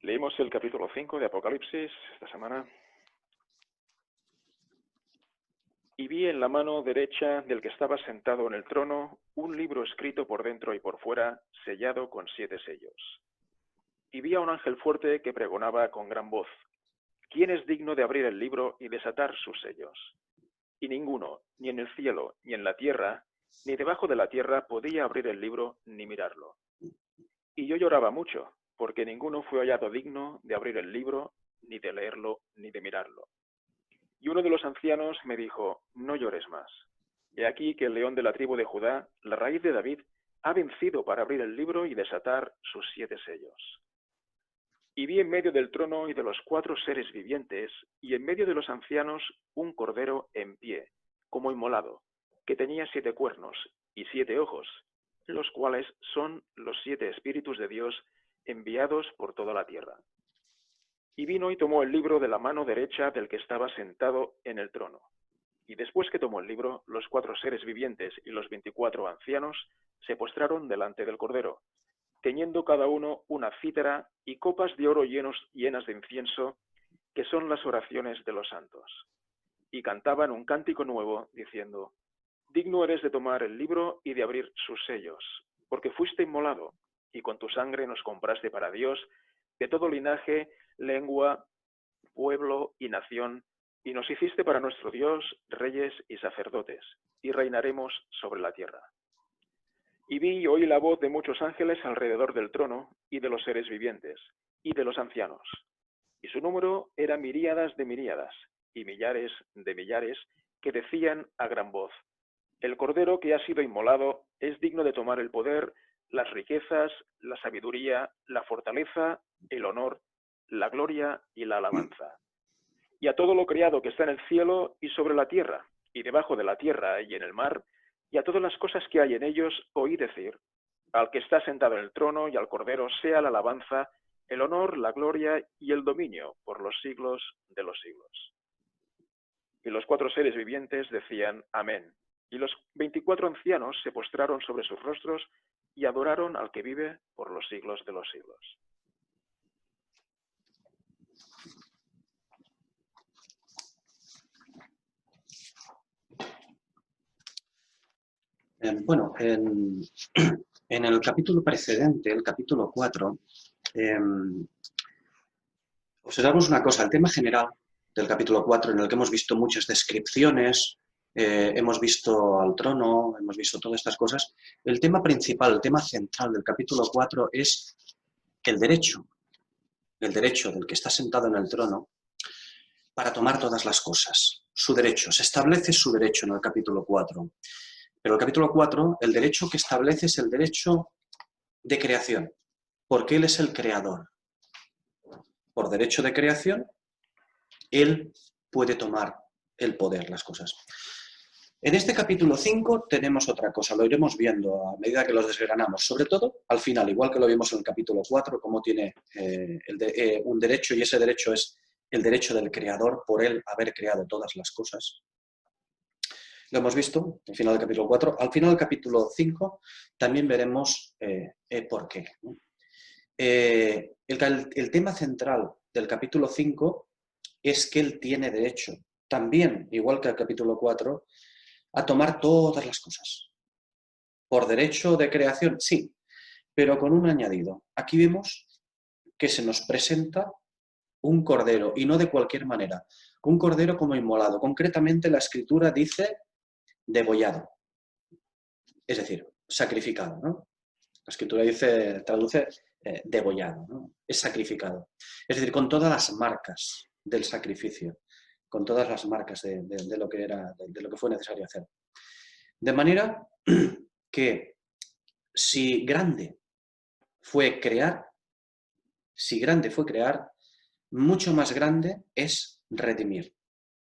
Leímos el capítulo 5 de Apocalipsis esta semana. Y vi en la mano derecha del que estaba sentado en el trono un libro escrito por dentro y por fuera, sellado con 7 sellos. Y vi a un ángel fuerte que pregonaba con gran voz: ¿Quién es digno de abrir el libro y desatar sus sellos? Y ninguno, ni en el cielo, ni en la tierra, ni debajo de la tierra, podía abrir el libro ni mirarlo. Y yo lloraba mucho, porque ninguno fue hallado digno de abrir el libro, ni de leerlo, ni de mirarlo. Y uno de los ancianos me dijo: no llores más. He aquí que el león de la tribu de Judá, la raíz de David, ha vencido para abrir el libro y desatar sus 7 sellos. Y vi en medio del trono y de los 4 seres vivientes, y en medio de los ancianos, un cordero en pie, como inmolado, que tenía 7 cuernos y 7 ojos, los cuales son los 7 espíritus de Dios enviados por toda la tierra. Y vino y tomó el libro de la mano derecha del que estaba sentado en el trono. Y después que tomó el libro, los 4 seres vivientes y los 24 ancianos se postraron delante del cordero, teniendo cada uno una cítara y copas de oro llenas de incienso, que son las oraciones de los santos. Y cantaban un cántico nuevo, diciendo: digno eres de tomar el libro y de abrir sus sellos, porque fuiste inmolado, y con tu sangre nos compraste para Dios de todo linaje, lengua, pueblo y nación, y nos hiciste para nuestro Dios reyes y sacerdotes, y reinaremos sobre la tierra. Y vi y oí la voz de muchos ángeles alrededor del trono, y de los seres vivientes, y de los ancianos. Y su número era miríadas de miríadas, y millares de millares, que decían a gran voz: el cordero que ha sido inmolado es digno de tomar el poder, las riquezas, la sabiduría, la fortaleza, el honor, la gloria y la alabanza. Y a todo lo criado que está en el cielo y sobre la tierra, y debajo de la tierra y en el mar, y a todas las cosas que hay en ellos, oí decir: al que está sentado en el trono y al cordero sea la alabanza, el honor, la gloria y el dominio por los siglos de los siglos. Y los 4 seres vivientes decían: amén. Y los 24 ancianos se postraron sobre sus rostros y adoraron al que vive por los siglos de los siglos. Bueno, en el capítulo precedente, el capítulo 4, observamos una cosa: el tema general del capítulo 4, en el que hemos visto muchas descripciones, hemos visto al trono, hemos visto todas estas cosas. El tema principal, el tema central del capítulo 4 es el derecho del que está sentado en el trono para tomar todas las cosas. Su derecho, se establece su derecho en el capítulo 4. Pero el capítulo 4, el derecho que establece es el derecho de creación, porque Él es el creador. Por derecho de creación, Él puede tomar el poder, las cosas. En este capítulo 5 tenemos otra cosa, lo iremos viendo a medida que los desgranamos, sobre todo al final, igual que lo vimos en el capítulo 4, cómo tiene un derecho, y ese derecho es el derecho del creador por Él haber creado todas las cosas. Lo hemos visto al final del capítulo 4. Al final del capítulo 5 también veremos por qué. El tema central del capítulo 5 es que Él tiene derecho, también, igual que el capítulo 4, a tomar todas las cosas. ¿Por derecho de creación? Sí, pero con un añadido. Aquí vemos que se nos presenta un cordero, y no de cualquier manera, un cordero como inmolado. Concretamente la Escritura dice degollado, es decir, sacrificado, ¿no? La Escritura traduce degollado, ¿no? Es sacrificado. Es decir, con todas las marcas del sacrificio, con todas las marcas de lo que fue necesario hacer. De manera que si grande fue crear, mucho más grande es redimir.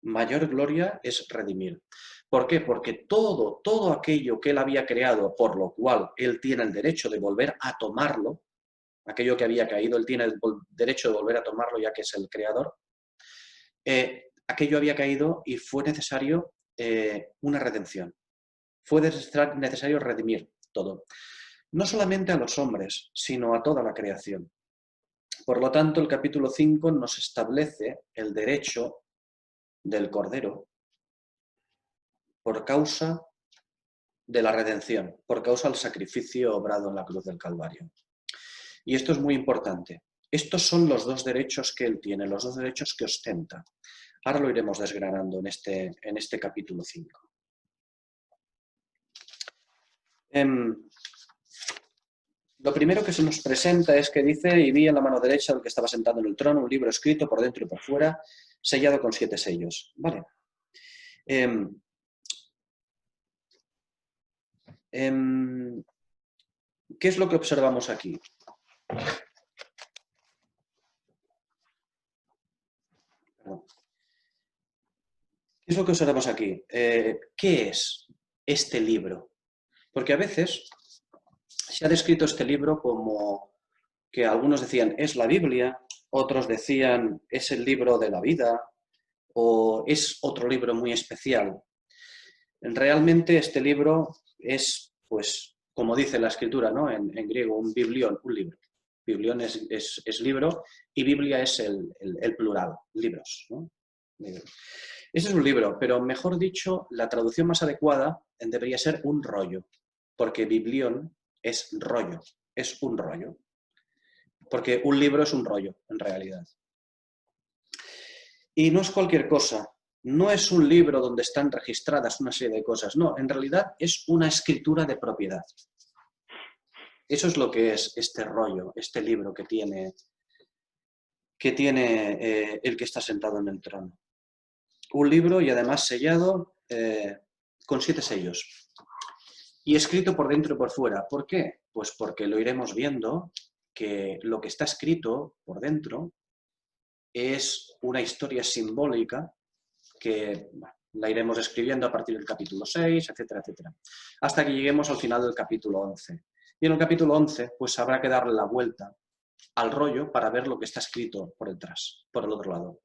Mayor gloria es redimir. ¿Por qué? Porque todo aquello que Él había creado, por lo cual Él tiene el derecho de volver a tomarlo, aquello que había caído, Él tiene el derecho de volver a tomarlo ya que es el creador, aquello había caído y fue necesario una redención. Fue necesario redimir todo. No solamente a los hombres, sino a toda la creación. Por lo tanto, el capítulo 5 nos establece el derecho del Cordero por causa de la redención, por causa del sacrificio obrado en la cruz del Calvario. Y esto es muy importante. Estos son los dos derechos que él tiene, los dos derechos que ostenta. Ahora lo iremos desgranando en este capítulo 5. Lo primero que se nos presenta es que dice: y vi en la mano derecha del que estaba sentado en el trono un libro escrito por dentro y por fuera, sellado con 7 sellos. ¿Vale? ¿Qué es lo que observamos aquí? ¿Qué es lo que observamos aquí? ¿Qué es este libro? Porque a veces se ha descrito este libro como que algunos decían es la Biblia, otros decían es el libro de la vida o es otro libro muy especial. Realmente este libro es, pues, como dice la escritura, ¿no? En griego, un biblión, un libro. Biblión es libro y Biblia es el plural, libros, ¿no? Ese es un libro, pero mejor dicho, la traducción más adecuada debería ser un rollo, porque biblión es rollo, es un rollo. Porque un libro es un rollo, en realidad. Y no es cualquier cosa, no es un libro donde están registradas una serie de cosas, no, en realidad es una escritura de propiedad. Eso es lo que es este rollo, este libro que tiene el que está sentado en el trono. Un libro y además sellado con 7 sellos. Y escrito por dentro y por fuera. ¿Por qué? Pues porque lo iremos viendo que lo que está escrito por dentro es una historia simbólica que la iremos escribiendo a partir del capítulo 6, etcétera, etcétera, hasta que lleguemos al final del capítulo 11. Y en el capítulo 11 pues habrá que darle la vuelta al rollo para ver lo que está escrito por detrás, por el otro lado.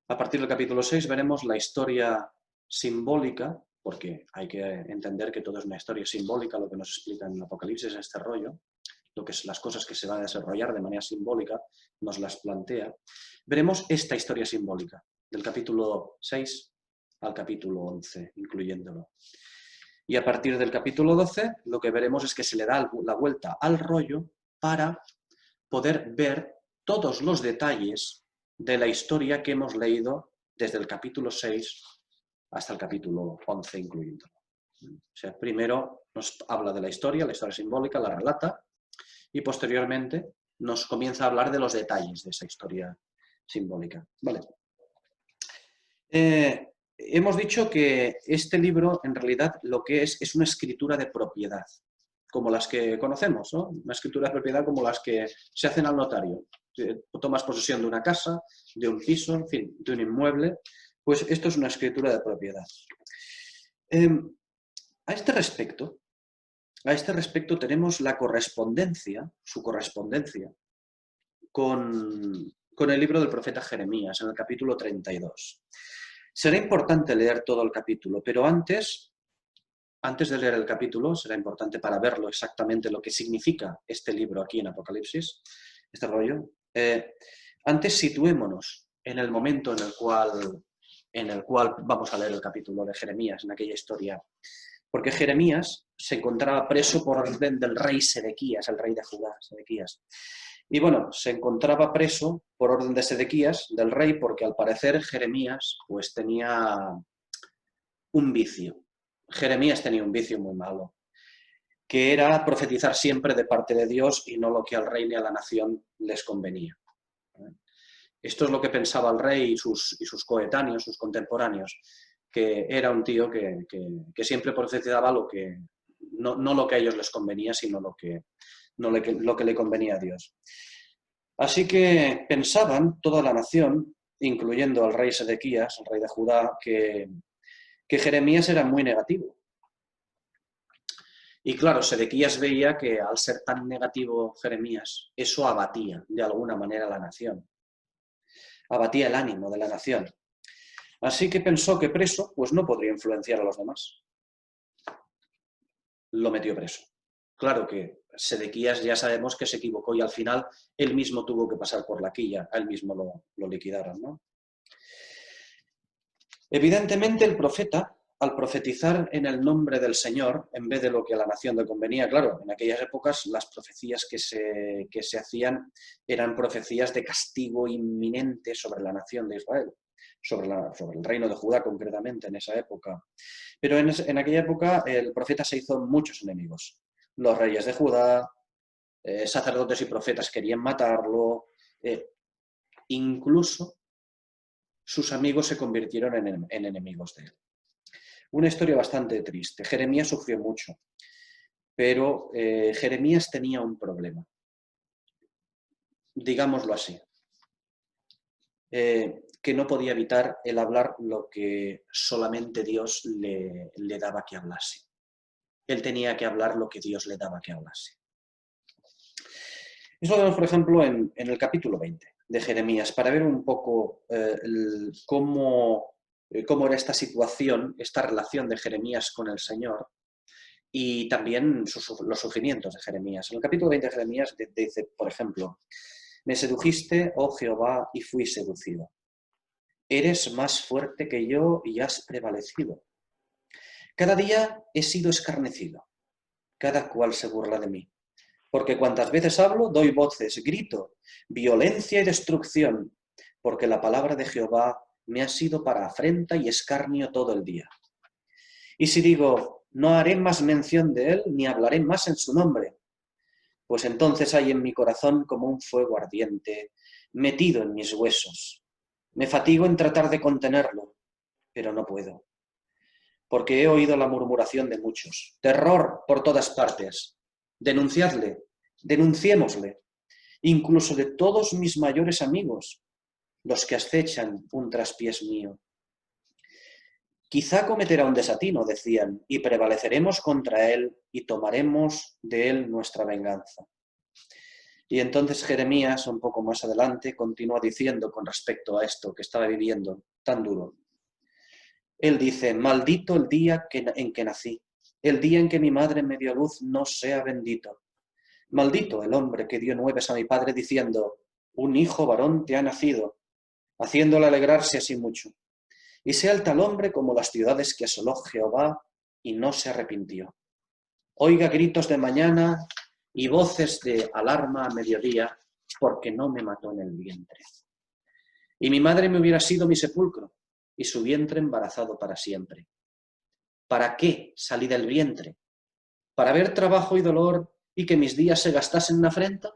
A partir del capítulo 6 veremos la historia simbólica, porque hay que entender que todo es una historia simbólica, lo que nos explica en el Apocalipsis es este rollo, lo que es las cosas que se van a desarrollar de manera simbólica, nos las plantea. Veremos esta historia simbólica, del capítulo 6 al capítulo 11, incluyéndolo. Y a partir del capítulo 12, lo que veremos es que se le da la vuelta al rollo para poder ver todos los detalles de la historia que hemos leído desde el capítulo 6 hasta el capítulo 11, incluyéndolo. O sea, primero nos habla de la historia simbólica, la relata, y posteriormente nos comienza a hablar de los detalles de esa historia simbólica. Vale. Hemos dicho que este libro, en realidad, lo que es una escritura de propiedad, como las que conocemos, ¿no? Una escritura de propiedad como las que se hacen al notario. Tomas posesión de una casa, de un piso, en fin, de un inmueble, pues esto es una escritura de propiedad. A este respecto tenemos la correspondencia, su correspondencia, con el libro del profeta Jeremías, en el capítulo 32. Será importante leer todo el capítulo, pero antes de leer el capítulo, será importante para verlo exactamente lo que significa este libro aquí en Apocalipsis, este rollo. Antes situémonos en el momento en el cual vamos a leer el capítulo de Jeremías, en aquella historia. Porque Jeremías se encontraba preso por orden del rey Sedequías, el rey de Judá, Sedequías. Y bueno, se encontraba preso por orden de Sedequías, del rey, porque al parecer Jeremías pues tenía un vicio. Jeremías tenía un vicio muy malo, que era profetizar siempre de parte de Dios y no lo que al rey ni a la nación les convenía. Esto es lo que pensaba el rey y sus coetáneos, sus contemporáneos, que era un tío que siempre profetizaba lo que, no lo que a ellos les convenía, sino lo que le convenía a Dios. Así que pensaban toda la nación, incluyendo al rey Sedequías, el rey de Judá, que Jeremías era muy negativo. Y claro, Sedequías veía que al ser tan negativo Jeremías, eso abatía de alguna manera a la nación. Abatía el ánimo de la nación. Así que pensó que preso, pues no podría influenciar a los demás. Lo metió preso. Claro que Sedequías ya sabemos que se equivocó y al final él mismo tuvo que pasar por la quilla, a él mismo lo liquidaron, ¿no? Evidentemente el profeta, al profetizar en el nombre del Señor, en vez de lo que a la nación le convenía, claro, en aquellas épocas las profecías que se hacían eran profecías de castigo inminente sobre la nación de Israel, sobre el reino de Judá concretamente en esa época. Pero en aquella época el profeta se hizo muchos enemigos. Los reyes de Judá, sacerdotes y profetas querían matarlo, incluso sus amigos se convirtieron en enemigos de él. Una historia bastante triste. Jeremías sufrió mucho, pero Jeremías tenía un problema, digámoslo así, que no podía evitar el hablar lo que solamente Dios le daba que hablase. Él tenía que hablar lo que Dios le daba que hablase. Eso lo vemos, por ejemplo, en el capítulo 20 de Jeremías, para ver un poco cómo era esta situación, esta relación de Jeremías con el Señor y también los sufrimientos de Jeremías. En el capítulo 20 de Jeremías dice, por ejemplo, me sedujiste, oh Jehová, y fui seducido. Eres más fuerte que yo y has prevalecido. Cada día he sido escarnecido, cada cual se burla de mí. Porque cuantas veces hablo, doy voces, grito, violencia y destrucción, porque la palabra de Jehová me ha sido para afrenta y escarnio todo el día. Y si digo, no haré más mención de él, ni hablaré más en su nombre, pues entonces hay en mi corazón como un fuego ardiente, metido en mis huesos. Me fatigo en tratar de contenerlo, pero no puedo, porque he oído la murmuración de muchos. Terror por todas partes. Denunciadle, denunciémosle, incluso de todos mis mayores amigos, los que acechan un traspiés mío. Quizá cometerá un desatino, decían, y prevaleceremos contra él y tomaremos de él nuestra venganza. Y entonces Jeremías, un poco más adelante, continúa diciendo con respecto a esto que estaba viviendo tan duro. Él dice, maldito el día en que nací, el día en que mi madre me dio a luz no sea bendito. Maldito el hombre que dio nueves a mi padre diciendo, un hijo varón te ha nacido, haciéndole alegrarse así mucho. Y sea el tal hombre como las ciudades que asoló Jehová y no se arrepintió. Oiga gritos de mañana y voces de alarma a mediodía, porque no me mató en el vientre. Y mi madre me hubiera sido mi sepulcro, y su vientre embarazado para siempre. ¿Para qué salí del vientre? ¿Para ver trabajo y dolor y que mis días se gastasen en afrenta?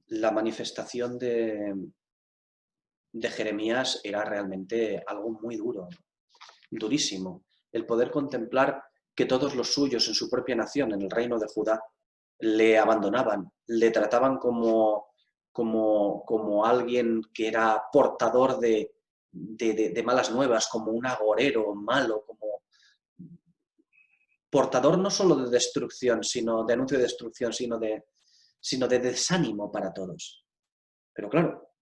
La manifestación de Jeremías era realmente algo muy duro, durísimo. El poder contemplar que todos los suyos en su propia nación, en el reino de Judá, le abandonaban, le trataban como alguien que era portador de malas nuevas, como un agorero malo, como portador no solo de destrucción, de anuncio de destrucción, sino de desánimo para todos. Pero claro,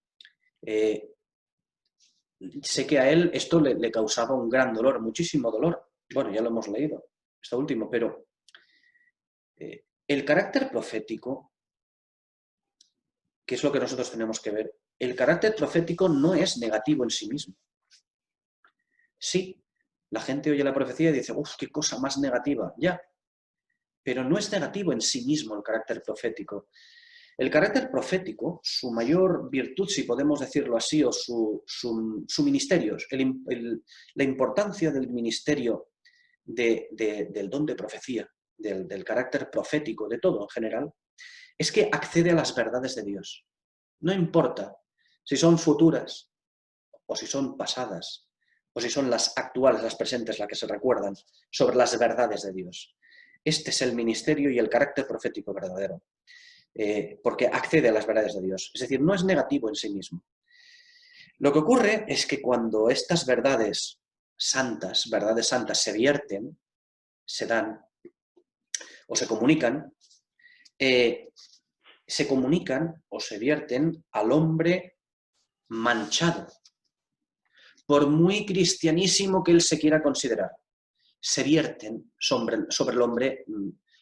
sé que a él esto le causaba un gran dolor, muchísimo dolor. Bueno, ya lo hemos leído, esto último, pero el carácter profético, que es lo que nosotros tenemos que ver, el carácter profético no es negativo en sí mismo. Sí, la gente oye la profecía y dice, uff, qué cosa más negativa, ya. Pero no es negativo en sí mismo el carácter profético. El carácter profético, su mayor virtud, si podemos decirlo así, o su ministerio, la importancia del ministerio del don de profecía, del carácter profético, de todo en general, es que accede a las verdades de Dios. No importa si son futuras o si son pasadas, o si son las actuales, las presentes, las que se recuerdan, sobre las verdades de Dios. Este es el ministerio y el carácter profético verdadero, porque accede a las verdades de Dios. Es decir, no es negativo en sí mismo. Lo que ocurre es que cuando estas verdades santas se vierten, se dan o se comunican o se vierten al hombre manchado por muy cristianísimo que él se quiera considerar, se vierten sobre el hombre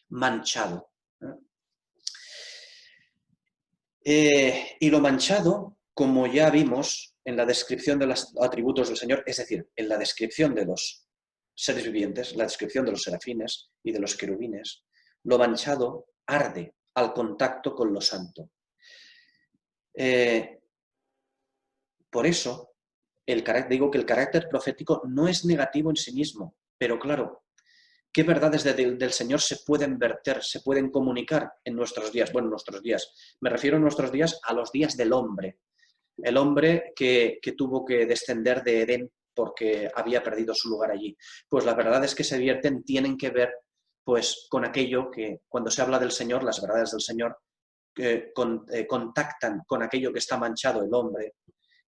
manchado. Y lo manchado, como ya vimos en la descripción de los atributos del Señor, es decir, en la descripción de los seres vivientes, la descripción de los serafines y de los querubines, lo manchado arde al contacto con lo santo. Por eso, digo que el carácter profético no es negativo en sí mismo, pero claro, ¿qué verdades del Señor se pueden verter, se pueden comunicar en nuestros días? Bueno, en nuestros días. Me refiero en nuestros días a los días del hombre. El hombre que tuvo que descender de Edén porque había perdido su lugar allí. Pues las verdades que se vierten tienen que ver pues, con aquello que, cuando se habla del Señor, las verdades del Señor, contactan con aquello que está manchado el hombre.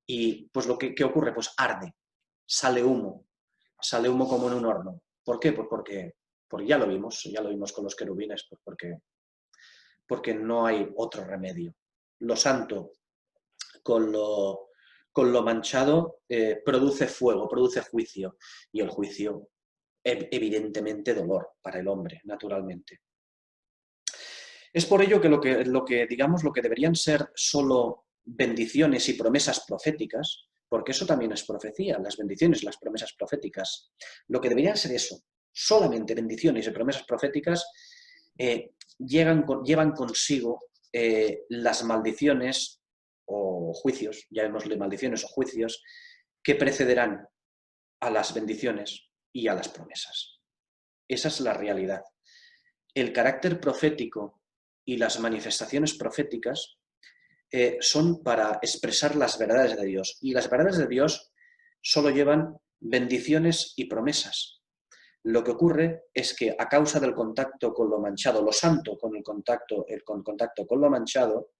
Y pues lo que ocurre, pues arde, sale humo como en un horno. ¿Por qué? Pues porque ya lo vimos con los querubines, pues porque no hay otro remedio. Lo santo con lo manchado produce fuego, produce juicio, y el juicio evidentemente dolor para el hombre, naturalmente. Es por ello que lo que deberían ser solo bendiciones y promesas proféticas, porque eso también es profecía, las bendiciones, las promesas proféticas, lo que deberían ser eso, solamente bendiciones y promesas proféticas, llevan consigo las maldiciones o juicios, llamémosle maldiciones o juicios, que precederán a las bendiciones y a las promesas. Esa es la realidad. El carácter profético y las manifestaciones proféticas son para expresar las verdades de Dios. Y las verdades de Dios solo llevan bendiciones y promesas. Lo que ocurre es que a causa del contacto con lo manchado, lo santo con el contacto con lo manchado,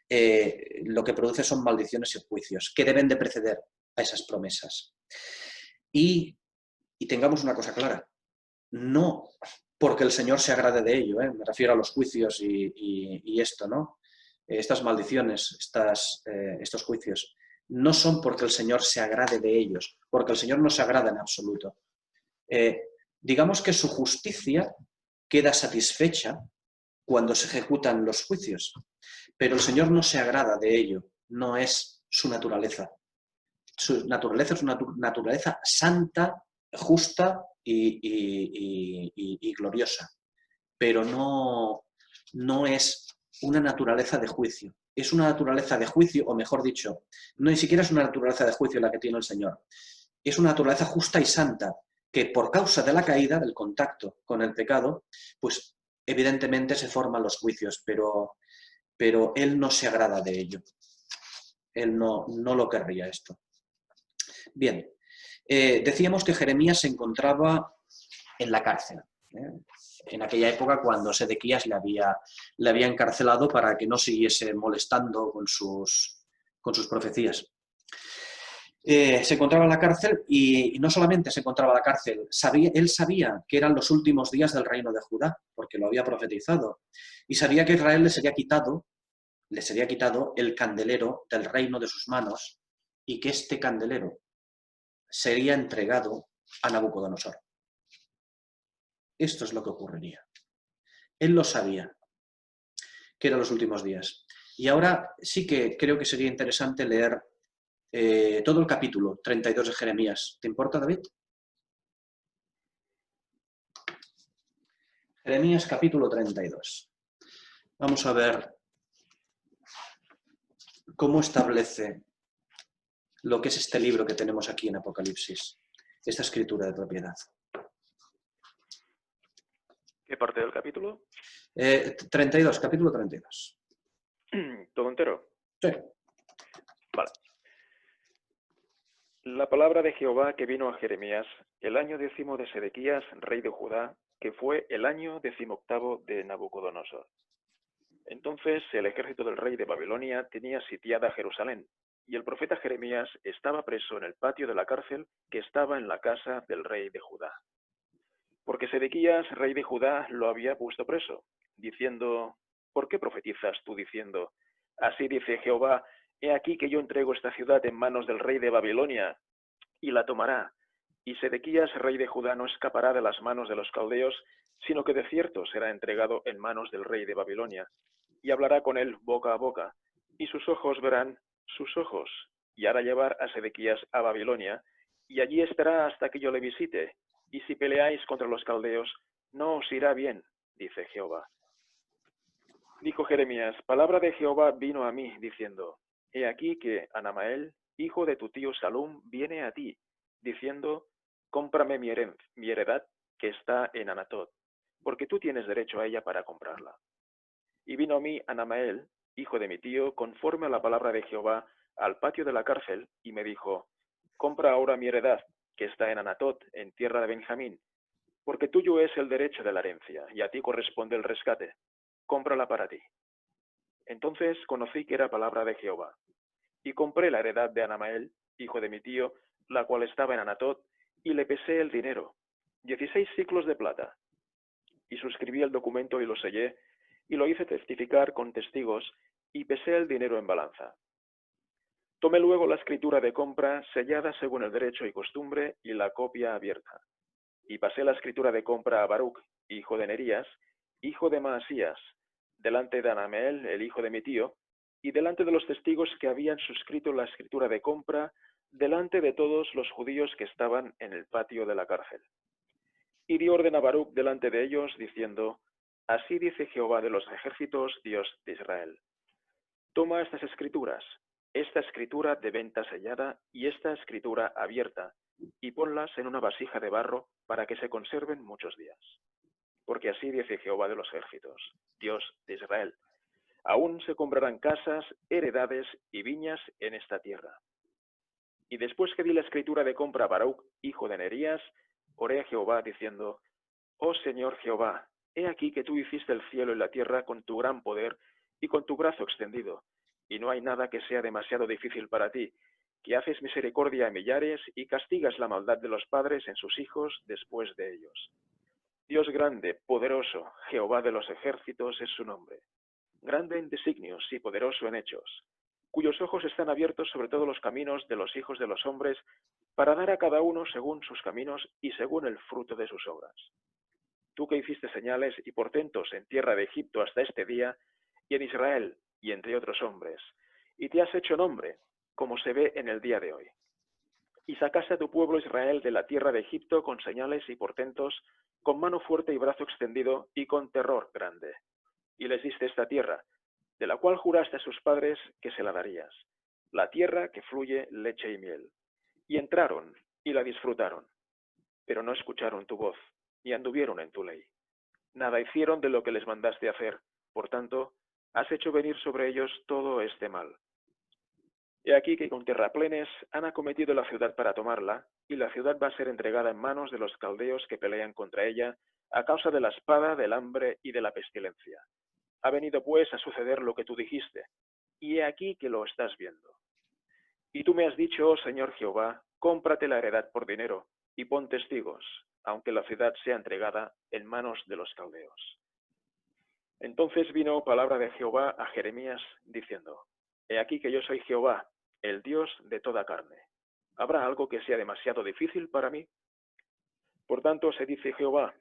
lo que produce son maldiciones y juicios que deben de preceder a esas promesas. Y tengamos una cosa clara, no porque el Señor se agrade de ello, me refiero a los juicios y esto, ¿no? Estas maldiciones, estos juicios, no son porque el Señor se agrade de ellos, porque el Señor no se agrada en absoluto. Digamos que su justicia queda satisfecha cuando se ejecutan los juicios, pero el Señor no se agrada de ello, no es su naturaleza. Su naturaleza es una naturaleza santa, justa y gloriosa, pero no es una naturaleza de juicio. Es una naturaleza de juicio, o mejor dicho, no ni siquiera es una naturaleza de juicio la que tiene el Señor. Es una naturaleza justa y santa, que por causa de la caída, del contacto con el pecado, pues evidentemente se forman los juicios, pero Él no se agrada de ello. Él no lo querría esto. Bien, decíamos que Jeremías se encontraba en la cárcel, en aquella época cuando Sedequías le había encarcelado para que no siguiese molestando con sus profecías. Se encontraba en la cárcel y no solamente se encontraba en la cárcel, él sabía que eran los últimos días del reino de Judá, porque lo había profetizado, y sabía que a Israel le sería quitado el candelero del reino de sus manos y que este candelero sería entregado a Nabucodonosor. Esto es lo que ocurriría. Él lo sabía, que eran los últimos días. Y ahora sí que creo que sería interesante leer todo el capítulo 32 de Jeremías. ¿Te importa, David? Jeremías capítulo 32. Vamos a ver cómo establece lo que es este libro que tenemos aquí en Apocalipsis, esta escritura de propiedad. ¿Qué parte del capítulo? 32, capítulo 32. ¿Todo entero? Sí. Vale. La palabra de Jehová que vino a Jeremías el año 10 de Sedequías, rey de Judá, que fue el año 18 de Nabucodonosor. Entonces el ejército del rey de Babilonia tenía sitiada Jerusalén, y el profeta Jeremías estaba preso en el patio de la cárcel que estaba en la casa del rey de Judá. Porque Sedequías, rey de Judá, lo había puesto preso, diciendo: ¿por qué profetizas tú diciendo: así dice Jehová, he aquí que yo entrego esta ciudad en manos del rey de Babilonia? y la tomará. Y Sedequías, rey de Judá, no escapará de las manos de los caldeos, sino que de cierto será entregado en manos del rey de Babilonia, y hablará con él boca a boca, y sus ojos verán sus ojos, y hará llevar a Sedequías a Babilonia, y allí estará hasta que yo le visite, y si peleáis contra los caldeos, no os irá bien, dice Jehová. Dijo Jeremías, palabra de Jehová vino a mí, diciendo, he aquí que Anamael, hijo de tu tío Salum, viene a ti, diciendo, cómprame mi heredad que está en Anatot, porque tú tienes derecho a ella para comprarla. Y vino a mí Anamael, hijo de mi tío, conforme a la palabra de Jehová, al patio de la cárcel, y me dijo, compra ahora mi heredad, que está en Anatot, en tierra de Benjamín, porque tuyo es el derecho de la herencia, y a ti corresponde el rescate. Cómprala para ti. Entonces conocí que era palabra de Jehová, y compré la heredad de Anamael, hijo de mi tío, la cual estaba en Anatot, y le pesé el dinero, 16 siclos de plata. Y suscribí el documento y lo sellé, y lo hice testificar con testigos, y pesé el dinero en balanza. Tomé luego la escritura de compra, sellada según el derecho y costumbre, y la copia abierta. Y pasé la escritura de compra a Baruc, hijo de Nerías, hijo de Maasías, delante de Anamael, el hijo de mi tío, y delante de los testigos que habían suscrito la escritura de compra, delante de todos los judíos que estaban en el patio de la cárcel. Y dio orden a Baruc delante de ellos, diciendo, así dice Jehová de los ejércitos, Dios de Israel. Toma estas escrituras, esta escritura de venta sellada y esta escritura abierta, y ponlas en una vasija de barro para que se conserven muchos días. Porque así dice Jehová de los ejércitos, Dios de Israel, aún se comprarán casas, heredades y viñas en esta tierra. Y después que di la escritura de compra a Baruc, hijo de Nerías, oré a Jehová diciendo, oh Señor Jehová, he aquí que tú hiciste el cielo y la tierra con tu gran poder y con tu brazo extendido, y no hay nada que sea demasiado difícil para ti, que haces misericordia a millares y castigas la maldad de los padres en sus hijos después de ellos. Dios grande, poderoso, Jehová de los ejércitos es su nombre, grande en designios y poderoso en hechos, cuyos ojos están abiertos sobre todos los caminos de los hijos de los hombres, para dar a cada uno según sus caminos y según el fruto de sus obras. Tú que hiciste señales y portentos en tierra de Egipto hasta este día, y en Israel, y entre otros hombres, y te has hecho nombre, como se ve en el día de hoy. Y sacaste a tu pueblo Israel de la tierra de Egipto con señales y portentos, con mano fuerte y brazo extendido, y con terror grande. Y les diste esta tierra, de la cual juraste a sus padres que se la darías, la tierra que fluye leche y miel. Y entraron, y la disfrutaron, pero no escucharon tu voz, ni anduvieron en tu ley. Nada hicieron de lo que les mandaste hacer, por tanto, has hecho venir sobre ellos todo este mal. He aquí que con terraplenes han acometido la ciudad para tomarla, y la ciudad va a ser entregada en manos de los caldeos que pelean contra ella, a causa de la espada, del hambre y de la pestilencia. Ha venido pues a suceder lo que tú dijiste, y he aquí que lo estás viendo. Y tú me has dicho, oh Señor Jehová, cómprate la heredad por dinero, y pon testigos, aunque la ciudad sea entregada en manos de los caldeos. Entonces vino palabra de Jehová a Jeremías, diciendo, he aquí que yo soy Jehová, el Dios de toda carne. ¿Habrá algo que sea demasiado difícil para mí? Por tanto, se dice Jehová,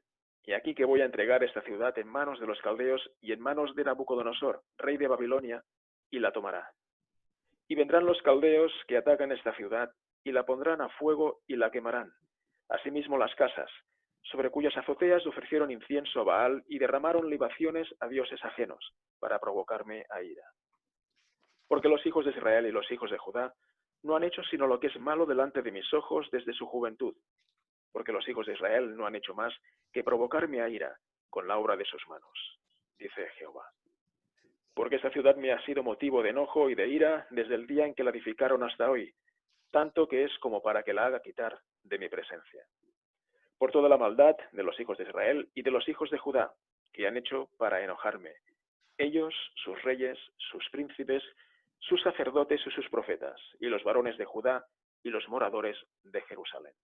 he aquí que voy a entregar esta ciudad en manos de los caldeos y en manos de Nabucodonosor, rey de Babilonia, y la tomará. Y vendrán los caldeos que atacan esta ciudad, y la pondrán a fuego y la quemarán. Asimismo las casas, sobre cuyas azoteas ofrecieron incienso a Baal y derramaron libaciones a dioses ajenos, para provocarme a ira. Porque los hijos de Israel y los hijos de Judá no han hecho sino lo que es malo delante de mis ojos desde su juventud, porque los hijos de Israel no han hecho más que provocarme a ira con la obra de sus manos, dice Jehová. Porque esta ciudad me ha sido motivo de enojo y de ira desde el día en que la edificaron hasta hoy, tanto que es como para que la haga quitar de mi presencia. Por toda la maldad de los hijos de Israel y de los hijos de Judá, que han hecho para enojarme, ellos, sus reyes, sus príncipes, sus sacerdotes y sus profetas, y los varones de Judá y los moradores de Jerusalén.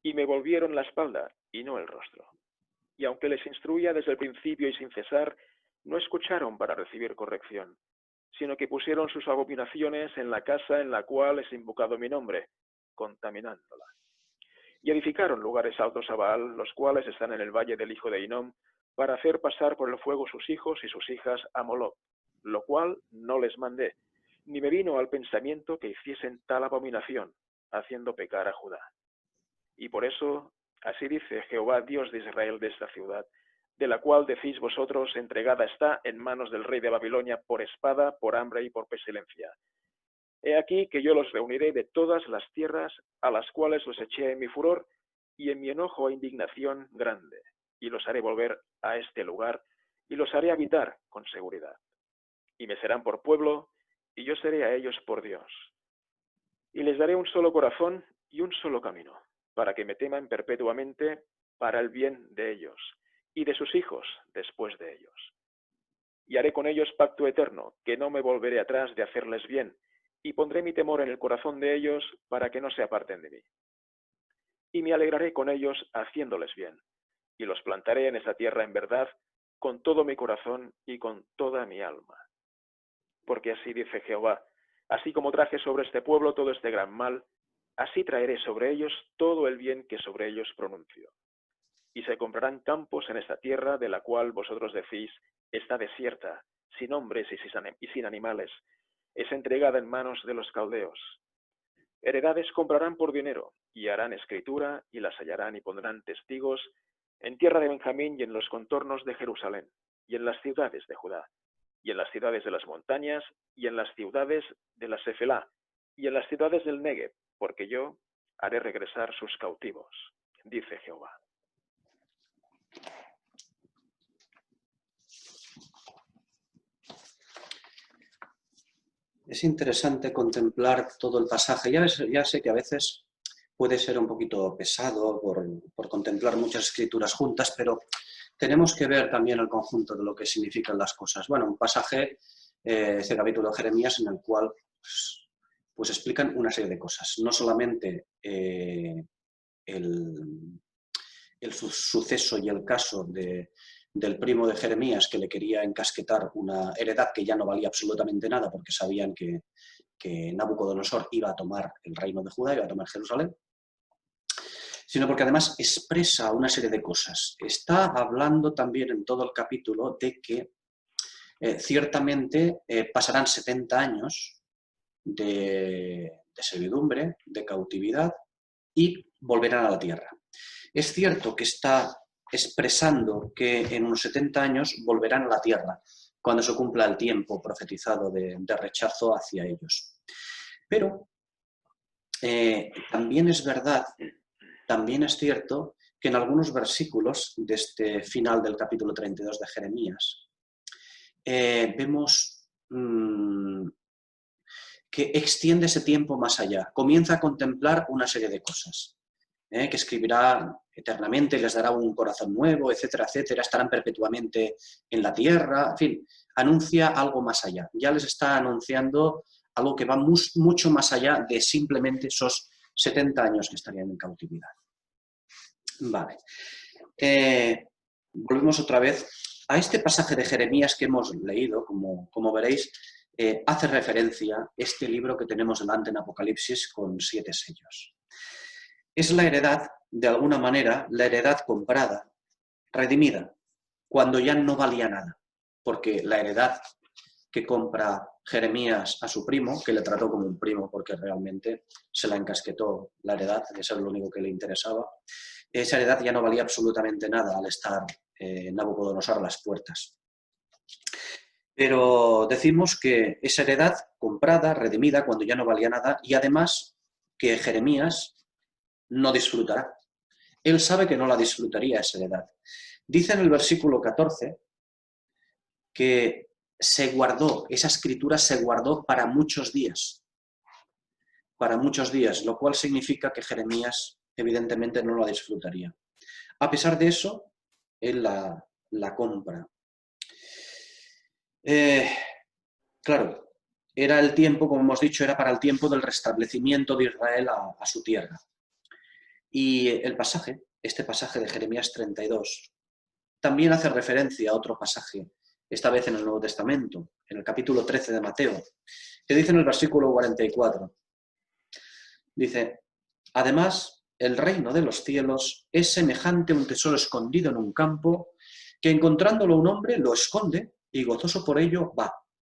Y me volvieron la espalda y no el rostro. Y aunque les instruía desde el principio y sin cesar, no escucharon para recibir corrección, sino que pusieron sus abominaciones en la casa en la cual es invocado mi nombre, contaminándola. Y edificaron lugares altos a Baal, los cuales están en el valle del hijo de Hinnom, para hacer pasar por el fuego sus hijos y sus hijas a Moloc, lo cual no les mandé, ni me vino al pensamiento que hiciesen tal abominación, haciendo pecar a Judá. Y por eso, así dice Jehová, Dios de Israel, de esta ciudad, de la cual decís vosotros, entregada está en manos del rey de Babilonia por espada, por hambre y por pestilencia. He aquí que yo los reuniré de todas las tierras a las cuales los eché en mi furor y en mi enojo e indignación grande, y los haré volver a este lugar, y los haré habitar con seguridad. Y me serán por pueblo, y yo seré a ellos por Dios. Y les daré un solo corazón y un solo camino, para que me teman perpetuamente para el bien de ellos, y de sus hijos después de ellos. Y haré con ellos pacto eterno, que no me volveré atrás de hacerles bien, y pondré mi temor en el corazón de ellos para que no se aparten de mí. Y me alegraré con ellos haciéndoles bien, y los plantaré en esa tierra en verdad, con todo mi corazón y con toda mi alma. Porque así dice Jehová, así como traje sobre este pueblo todo este gran mal, así traeré sobre ellos todo el bien que sobre ellos pronuncio. Y se comprarán campos en esta tierra de la cual vosotros decís, está desierta, sin hombres y sin animales, es entregada en manos de los caldeos. Heredades comprarán por dinero, y harán escritura, y las hallarán y pondrán testigos en tierra de Benjamín y en los contornos de Jerusalén, y en las ciudades de Judá, y en las ciudades de las montañas, y en las ciudades de la Sefelá, y en las ciudades del Negev, porque yo haré regresar sus cautivos, dice Jehová. Es interesante contemplar todo el pasaje. Ya sé que a veces puede ser un poquito pesado por contemplar muchas escrituras juntas, pero tenemos que ver también el conjunto de lo que significan las cosas. Bueno, un pasaje, este capítulo de Jeremías, en el cual pues explican una serie de cosas. No solamente el suceso y el caso del primo de Jeremías, que le quería encasquetar una heredad que ya no valía absolutamente nada porque sabían que Nabucodonosor iba a tomar el reino de Judá, iba a tomar Jerusalén, sino porque además expresa una serie de cosas. Está hablando también en todo el capítulo de que ciertamente pasarán 70 años de servidumbre, de cautividad, y volverán a la tierra. Es cierto que está expresando que en unos 70 años volverán a la tierra, cuando se cumpla el tiempo profetizado de rechazo hacia ellos. Pero también es verdad, también es cierto que en algunos versículos de este final del capítulo 32 de Jeremías vemos que extiende ese tiempo más allá, comienza a contemplar una serie de cosas, que escribirá eternamente, les dará un corazón nuevo, etcétera, etcétera, estarán perpetuamente en la tierra, en fin, anuncia algo más allá. Ya les está anunciando algo que va mucho más allá de simplemente esos 70 años que estarían en cautividad. Vale. Volvemos otra vez a este pasaje de Jeremías que hemos leído, como veréis, hace referencia este libro que tenemos delante en Apocalipsis con 7 sellos. Es la heredad, de alguna manera, la heredad comprada, redimida, cuando ya no valía nada, porque la heredad que compra Jeremías a su primo, que le trató como un primo porque realmente se la encasquetó la heredad, eso es lo único que le interesaba, esa heredad ya no valía absolutamente nada al estar Nabucodonosor a las puertas. Pero decimos que esa heredad comprada, redimida, cuando ya no valía nada, y además que Jeremías no disfrutará. Él sabe que no la disfrutaría esa heredad. Dice en el versículo 14 que se guardó, esa escritura se guardó para muchos días, lo cual significa que Jeremías evidentemente no la disfrutaría. A pesar de eso, él la compra. Claro, era el tiempo, como hemos dicho, era para el tiempo del restablecimiento de Israel a su tierra. Y el pasaje, este pasaje de Jeremías 32, también hace referencia a otro pasaje, esta vez en el Nuevo Testamento, en el capítulo 13 de Mateo, que dice en el versículo 44, dice, Además, el reino de los cielos es semejante a un tesoro escondido en un campo, que encontrándolo un hombre lo esconde y gozoso por ello va,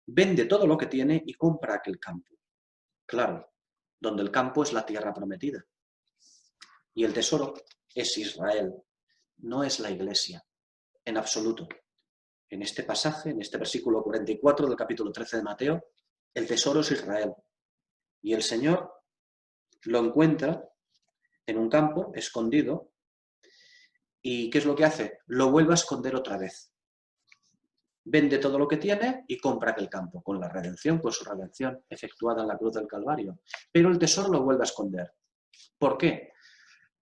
vende todo lo que tiene y compra aquel campo. Claro, donde el campo es la tierra prometida. Y el tesoro es Israel, no es la Iglesia, en absoluto. En este pasaje, en este versículo 44 del capítulo 13 de Mateo, el tesoro es Israel. Y el Señor lo encuentra en un campo escondido. ¿Y qué es lo que hace? Lo vuelve a esconder otra vez. Vende todo lo que tiene y compra aquel campo, con la redención, con su redención efectuada en la cruz del Calvario. Pero el tesoro lo vuelve a esconder. ¿Por qué?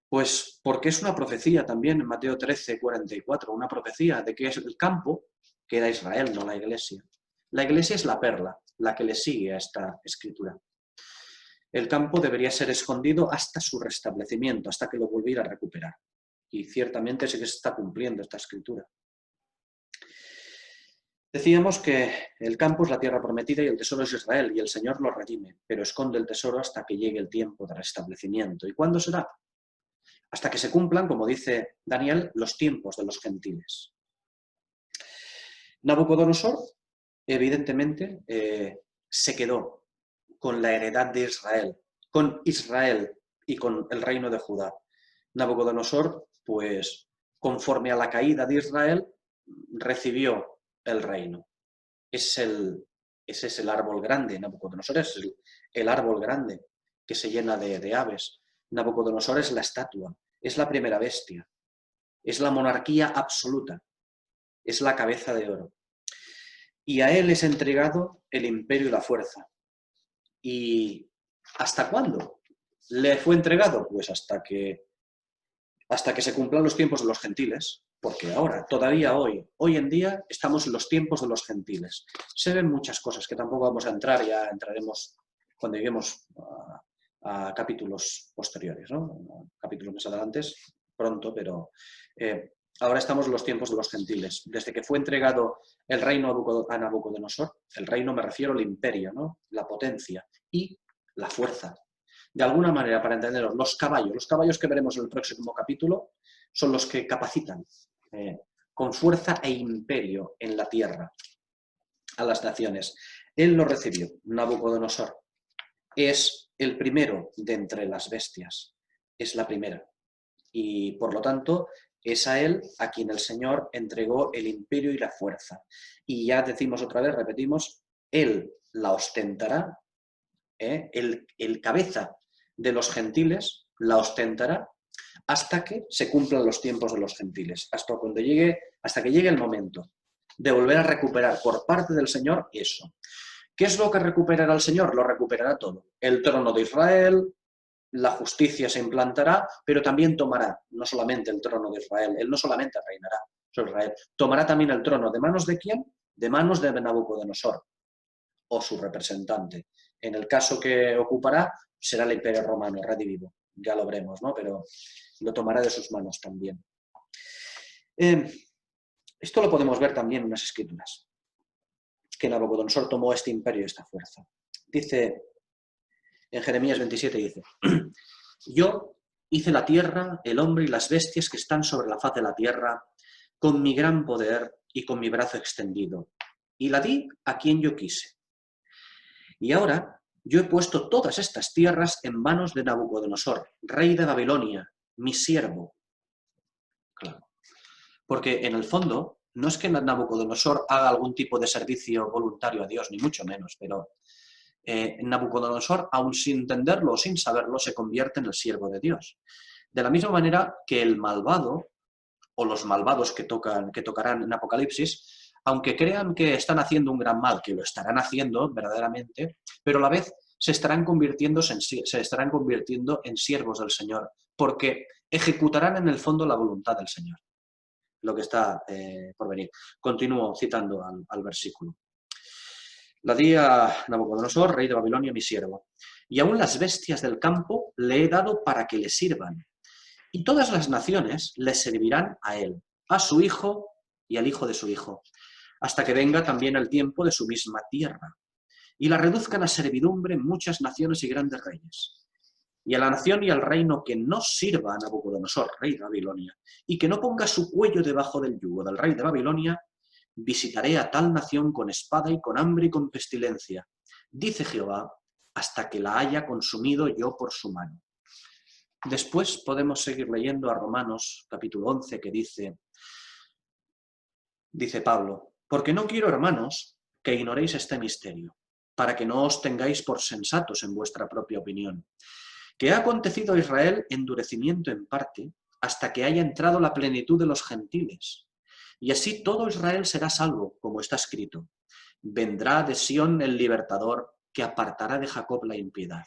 Pues porque es una profecía también en Mateo 13, 44, una profecía de que es el campo que era Israel, no la Iglesia. La Iglesia es la perla, la que le sigue a esta escritura. El campo debería ser escondido hasta su restablecimiento, hasta que lo volviera a recuperar. Y ciertamente sí que se está cumpliendo esta escritura. Decíamos que el campo es la tierra prometida y el tesoro es Israel, y el Señor lo redime, pero esconde el tesoro hasta que llegue el tiempo de restablecimiento. ¿Y cuándo será? Hasta que se cumplan, como dice Daniel, los tiempos de los gentiles. Nabucodonosor, evidentemente, se quedó con la heredad de Israel, con Israel y con el reino de Judá. Nabucodonosor, pues, conforme a la caída de Israel, recibió el reino. Ese es el árbol grande. Nabucodonosor es el árbol grande que se llena de aves. Nabucodonosor es la estatua, es la primera bestia, es la monarquía absoluta, es la cabeza de oro. Y a él es entregado el imperio y la fuerza. ¿Y hasta cuándo le fue entregado? Pues hasta que se cumplan los tiempos de los gentiles, porque ahora, todavía hoy en día, estamos en los tiempos de los gentiles. Se ven muchas cosas que tampoco vamos a entrar, ya entraremos cuando lleguemos a capítulos posteriores, ¿no? Capítulos más adelante, pronto, pero ahora estamos en los tiempos de los gentiles. Desde que fue entregado el reino a Nabucodonosor, el reino me refiero al imperio, ¿no? La potencia y la fuerza. De alguna manera, para entenderlo, los caballos que veremos en el próximo capítulo, son los que capacitan con fuerza e imperio en la tierra a las naciones. Él lo recibió, Nabucodonosor. Es el primero de entre las bestias, es la primera. Y por lo tanto, es a él a quien el Señor entregó el imperio y la fuerza. Y ya decimos otra vez, repetimos, él la ostentará, el cabeza de los gentiles la ostentará hasta que se cumplan los tiempos de los gentiles, hasta que llegue el momento de volver a recuperar por parte del Señor eso. ¿Qué es lo que recuperará el Señor? Lo recuperará todo. El trono de Israel, la justicia se implantará, pero también tomará no solamente el trono de Israel, él no solamente reinará sobre Israel, tomará también el trono. ¿De manos de quién? De manos de Nabucodonosor o su representante. En el caso que ocupará, será el Imperio Romano, redivivo. Ya lo veremos, ¿no? Pero lo tomará de sus manos también. Esto lo podemos ver también en las Escrituras, que Nabucodonosor tomó este imperio y esta fuerza. Dice, en Jeremías 27 dice, yo hice la tierra, el hombre y las bestias que están sobre la faz de la tierra, con mi gran poder y con mi brazo extendido, y la di a quien yo quise. Y ahora yo he puesto todas estas tierras en manos de Nabucodonosor, rey de Babilonia, mi siervo. Claro. Porque en el fondo no es que Nabucodonosor haga algún tipo de servicio voluntario a Dios, ni mucho menos, pero Nabucodonosor, aun sin entenderlo o sin saberlo, se convierte en el siervo de Dios. De la misma manera que el malvado, o los malvados que tocarán en Apocalipsis, aunque crean que están haciendo un gran mal, que lo estarán haciendo verdaderamente, pero a la vez se estarán convirtiendo en siervos del Señor, porque ejecutarán en el fondo la voluntad del Señor, lo que está por venir. Continúo citando al versículo. La di a Nabucodonosor, rey de Babilonia, mi siervo, y aún las bestias del campo le he dado para que le sirvan, y todas las naciones le servirán a él, a su hijo y al hijo de su hijo, hasta que venga también el tiempo de su misma tierra, y la reduzcan a servidumbre muchas naciones y grandes reyes. y a la nación y al reino que no sirva a Nabucodonosor, rey de Babilonia, y que no ponga su cuello debajo del yugo del rey de Babilonia, visitaré a tal nación con espada y con hambre y con pestilencia, dice Jehová, hasta que la haya consumido yo por su mano. Después podemos seguir leyendo a Romanos capítulo 11 que dice Pablo, porque no quiero, hermanos, que ignoréis este misterio, para que no os tengáis por sensatos en vuestra propia opinión, que ha acontecido a Israel endurecimiento en parte, hasta que haya entrado la plenitud de los gentiles. Y así todo Israel será salvo, como está escrito. Vendrá de Sión el libertador, que apartará de Jacob la impiedad.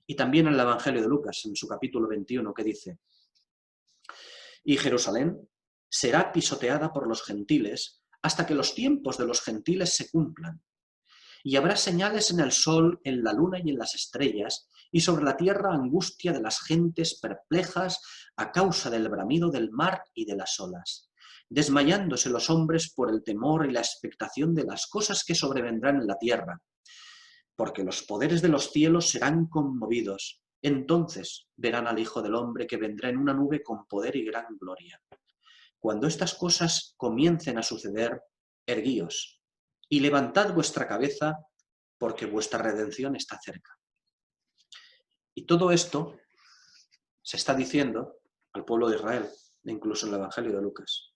Y también en el Evangelio de Lucas, en su capítulo 21, que dice, y Jerusalén será pisoteada por los gentiles hasta que los tiempos de los gentiles se cumplan. Y habrá señales en el sol, en la luna y en las estrellas, y sobre la tierra angustia de las gentes perplejas a causa del bramido del mar y de las olas, desmayándose los hombres por el temor y la expectación de las cosas que sobrevendrán en la tierra, porque los poderes de los cielos serán conmovidos. Entonces verán al Hijo del Hombre que vendrá en una nube con poder y gran gloria. Cuando estas cosas comiencen a suceder, erguíos y levantad vuestra cabeza, porque vuestra redención está cerca. Y todo esto se está diciendo al pueblo de Israel, incluso en el Evangelio de Lucas.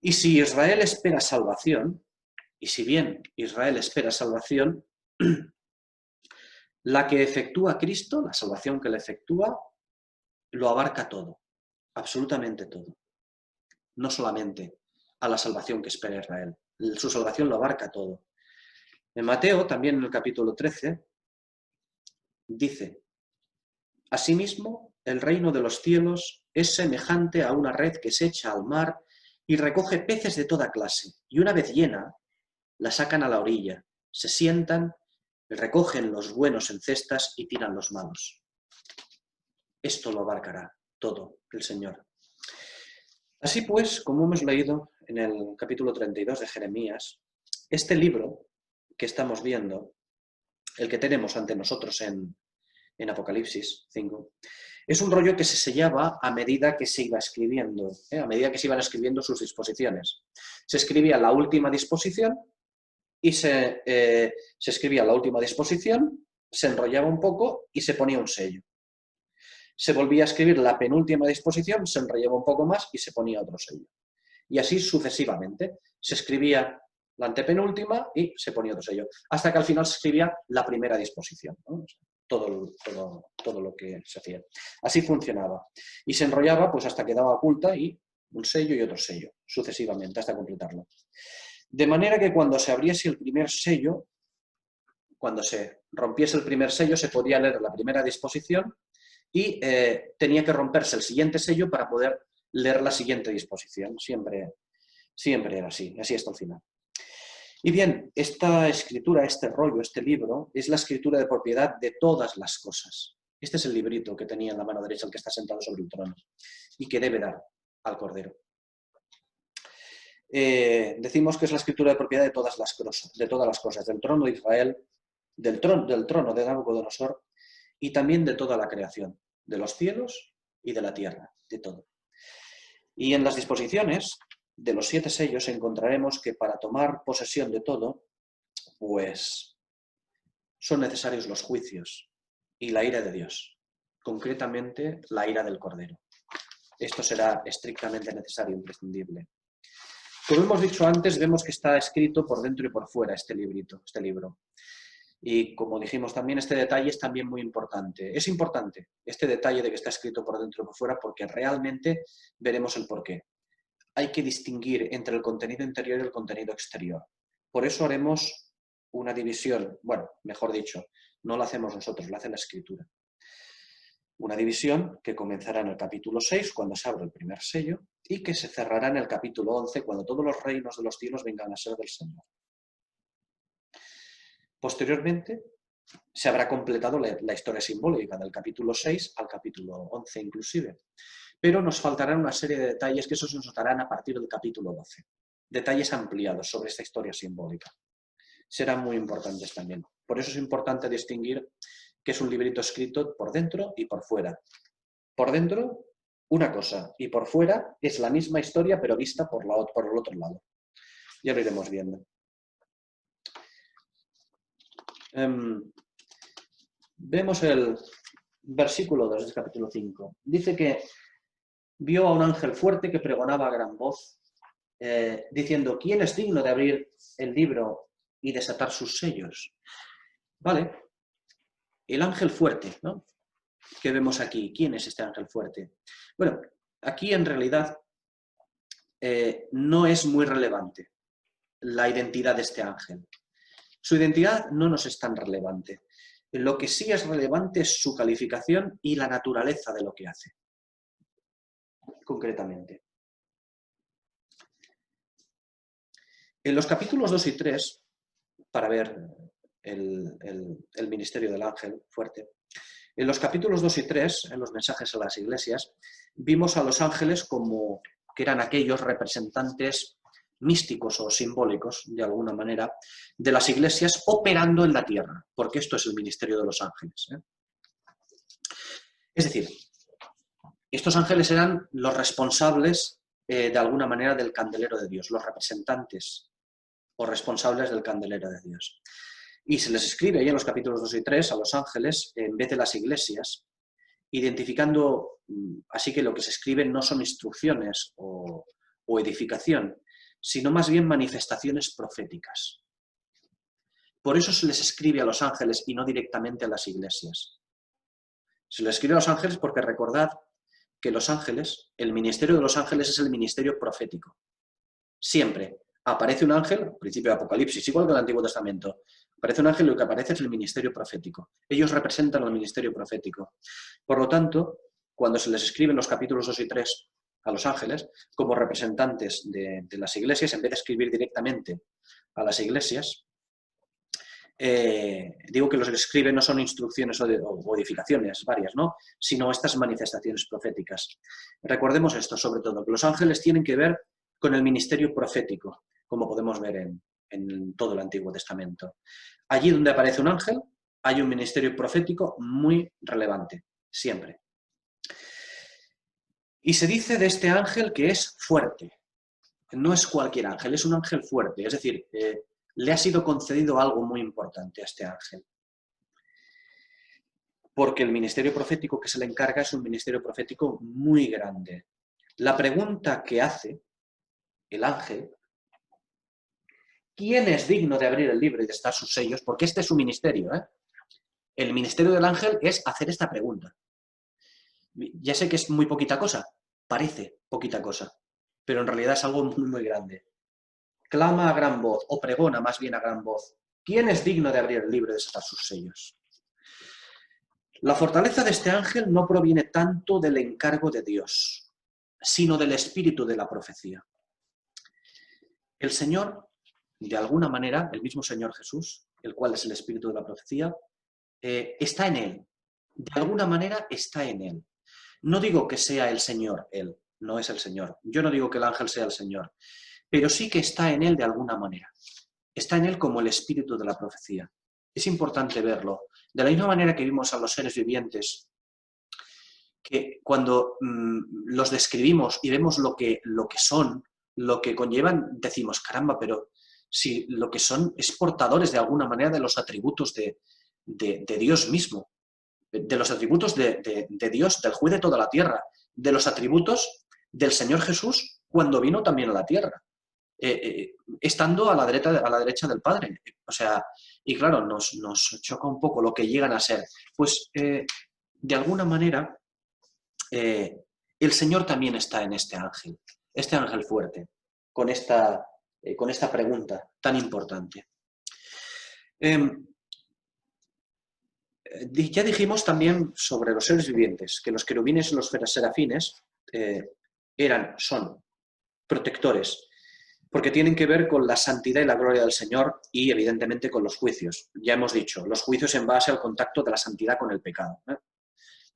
Y si Israel espera salvación, y si bien Israel espera salvación, la que efectúa Cristo, la salvación que le efectúa, lo abarca todo, absolutamente todo. No solamente a la salvación que espera Israel, su salvación lo abarca todo. En Mateo, también en el capítulo 13, dice, asimismo, el reino de los cielos es semejante a una red que se echa al mar y recoge peces de toda clase, y una vez llena, la sacan a la orilla, se sientan, recogen los buenos en cestas y tiran los malos. Esto lo abarcará todo el Señor. Así pues, como hemos leído en el capítulo 32 de Jeremías, este libro que estamos viendo, el que tenemos ante nosotros en Apocalipsis 5, es un rollo que se sellaba a medida que se iba escribiendo, a medida que se iban escribiendo sus disposiciones. Se escribía la última disposición y se escribía la última disposición, se enrollaba un poco y se ponía un sello. Se volvía a escribir la penúltima disposición, se enrollaba un poco más y se ponía otro sello. Y así sucesivamente. Se escribía la antepenúltima y se ponía otro sello. Hasta que al final se escribía la primera disposición, ¿no? Todo lo que se hacía. Así funcionaba. Y se enrollaba pues hasta que daba oculta y un sello y otro sello, sucesivamente, hasta completarlo. De manera que cuando se abriese el primer sello, cuando se rompiese el primer sello, se podía leer la primera disposición y tenía que romperse el siguiente sello para poder leer la siguiente disposición. Siempre era así hasta el final. Y bien, esta escritura, este rollo, este libro, es la escritura de propiedad de todas las cosas. Este es el librito que tenía en la mano derecha el que está sentado sobre el trono y que debe dar al Cordero. Decimos que es la escritura de propiedad de todas las cosas, del trono de Israel, del trono de Nabucodonosor y también de toda la creación, de los cielos y de la tierra, de todo. Y en las disposiciones de los 7 sellos encontraremos que para tomar posesión de todo, pues son necesarios los juicios y la ira de Dios, concretamente la ira del Cordero. Esto será estrictamente necesario, imprescindible. Como hemos dicho antes, vemos que está escrito por dentro y por fuera este libro. Y como dijimos también, este detalle es también muy importante. Es importante este detalle de que está escrito por dentro y por fuera porque realmente veremos el porqué. Hay que distinguir entre el contenido interior y el contenido exterior. Por eso haremos una división, bueno, mejor dicho, no la hacemos nosotros, la hace la Escritura. Una división que comenzará en el capítulo 6, cuando se abre el primer sello, y que se cerrará en el capítulo 11, cuando todos los reinos de los cielos vengan a ser del Señor. Posteriormente, se habrá completado la historia simbólica del capítulo 6 al capítulo 11 inclusive. Pero nos faltarán una serie de detalles que esos nos darán a partir del capítulo 12. Detalles ampliados sobre esta historia simbólica. Serán muy importantes también. Por eso es importante distinguir que es un librito escrito por dentro y por fuera. Por dentro, una cosa, y por fuera es la misma historia, pero vista por el otro lado. Ya lo iremos viendo. Vemos el versículo 2 del capítulo 5. Dice que vio a un ángel fuerte que pregonaba a gran voz, diciendo, ¿quién es digno de abrir el libro y desatar sus sellos? Vale, el ángel fuerte, ¿no? Que vemos aquí. ¿Quién es este ángel fuerte? Bueno, aquí en realidad no es muy relevante la identidad de este ángel. Su identidad no nos es tan relevante. Lo que sí es relevante es su calificación y la naturaleza de lo que hace, concretamente. En los capítulos 2 y 3, para ver el ministerio del ángel fuerte, en los capítulos 2 y 3, en los mensajes a las iglesias, vimos a los ángeles como que eran aquellos representantes místicos o simbólicos, de alguna manera, de las iglesias operando en la tierra, porque esto es el ministerio de los ángeles. Es decir, estos ángeles eran los responsables, de alguna manera, del candelero de Dios, los representantes o responsables del candelero de Dios. Y se les escribe ahí en los capítulos 2 y 3 a los ángeles en vez de las iglesias, identificando, así que lo que se escribe no son instrucciones o edificación, sino más bien manifestaciones proféticas. Por eso se les escribe a los ángeles y no directamente a las iglesias. Se les escribe a los ángeles porque recordad que los ángeles, el ministerio de los ángeles es el ministerio profético. Siempre aparece un ángel, al principio de Apocalipsis, igual que en el Antiguo Testamento, aparece un ángel y lo que aparece es el ministerio profético. Ellos representan el ministerio profético. Por lo tanto, cuando se les escribe en los capítulos 2 y 3 a los ángeles, como representantes de las iglesias, en vez de escribir directamente a las iglesias, digo que los que escriben no son instrucciones o edificaciones varias, ¿no? Sino estas manifestaciones proféticas. Recordemos esto, sobre todo, que los ángeles tienen que ver con el ministerio profético, como podemos ver en todo el Antiguo Testamento. Allí donde aparece un ángel, hay un ministerio profético muy relevante, siempre. Y se dice de este ángel que es fuerte. No es cualquier ángel, es un ángel fuerte, es decir, le ha sido concedido algo muy importante a este ángel. Porque el ministerio profético que se le encarga es un ministerio profético muy grande. La pregunta que hace el ángel, ¿quién es digno de abrir el libro y de estar sus sellos? Porque este es su ministerio, ¿eh? El ministerio del ángel es hacer esta pregunta. Ya sé que es muy poquita cosa, parece poquita cosa, pero en realidad es algo muy, muy grande. Clama a gran voz, o pregona más bien a gran voz, ¿quién es digno de abrir el libro y desatar sus sellos? La fortaleza de este ángel no proviene tanto del encargo de Dios, sino del espíritu de la profecía. El Señor, de alguna manera, el mismo Señor Jesús, el cual es el espíritu de la profecía, está en él. De alguna manera está en él. No digo que sea el Señor él, no es el Señor. Yo no digo que el ángel sea el Señor, pero sí que está en él de alguna manera. Está en él como el espíritu de la profecía. Es importante verlo. De la misma manera que vimos a los seres vivientes, que cuando los describimos y vemos lo que son, lo que conllevan, decimos, caramba, pero si lo que son es portadores de alguna manera de los atributos de Dios mismo, de los atributos de Dios, del juez de toda la tierra, de los atributos del Señor Jesús cuando vino también a la tierra, estando a la derecha del Padre. O sea, y claro, nos choca un poco lo que llegan a ser. Pues, de alguna manera, el Señor también está en este ángel fuerte, con esta pregunta tan importante. Ya dijimos también sobre los seres vivientes, que los querubines y los serafines son protectores, porque tienen que ver con la santidad y la gloria del Señor y evidentemente con los juicios. Ya hemos dicho, los juicios en base al contacto de la santidad con el pecado.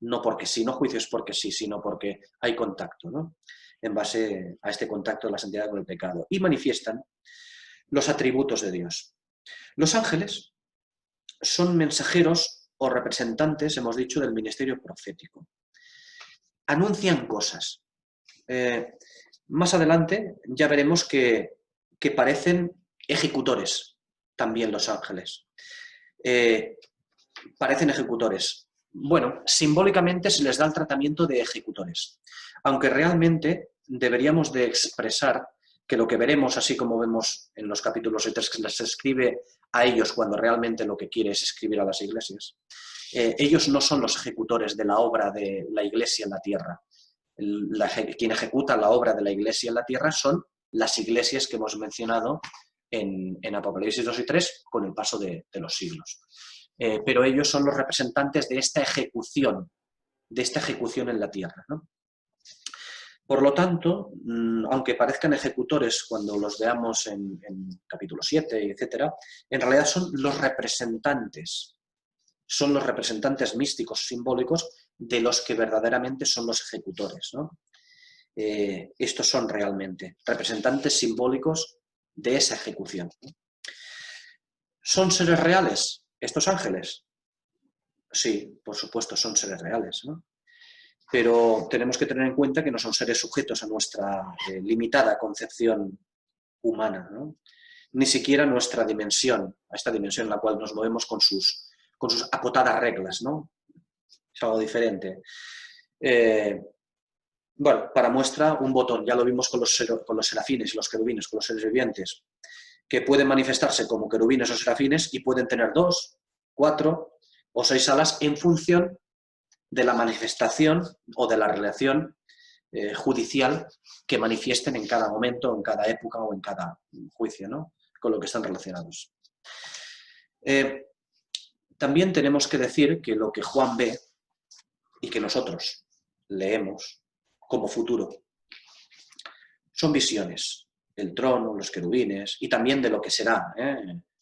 No porque sí, no juicios porque sí, sino porque hay contacto, ¿no? En base a este contacto de la santidad con el pecado. Y manifiestan los atributos de Dios. Los ángeles son mensajeros o representantes, hemos dicho, del ministerio profético. Anuncian cosas. Más adelante ya veremos que parecen ejecutores también los ángeles. Parecen ejecutores. Bueno, simbólicamente se les da el tratamiento de ejecutores, aunque realmente deberíamos de expresar que lo que veremos, así como vemos en los capítulos 3, que les escribe a ellos cuando realmente lo que quiere es escribir a las iglesias, ellos no son los ejecutores de la obra de la iglesia en la tierra. Quien ejecuta la obra de la iglesia en la tierra son las iglesias que hemos mencionado en Apocalipsis 2 y 3 con el paso de los siglos. Pero ellos son los representantes de esta ejecución en la tierra, ¿no? Por lo tanto, aunque parezcan ejecutores cuando los veamos en capítulo 7, etc., en realidad son los representantes místicos, simbólicos, de los que verdaderamente son los ejecutores, ¿no? Estos son realmente representantes simbólicos de esa ejecución. ¿Son seres reales estos ángeles? Sí, por supuesto, son seres reales, ¿no? Pero tenemos que tener en cuenta que no son seres sujetos a nuestra limitada concepción humana, ¿no? Ni siquiera a nuestra dimensión, a esta dimensión en la cual nos movemos con sus acotadas reglas, ¿no? Es algo diferente. Bueno, para muestra, un botón, ya lo vimos con los serafines y los querubines, con los seres vivientes, que pueden manifestarse como querubines o serafines y pueden tener 2, 4 o 6 alas en función de la manifestación o de la relación judicial que manifiesten en cada momento, en cada época o en cada juicio, ¿no? Con lo que están relacionados. También tenemos que decir que lo que Juan ve y que nosotros leemos como futuro son visiones, el trono, los querubines y también de lo que será,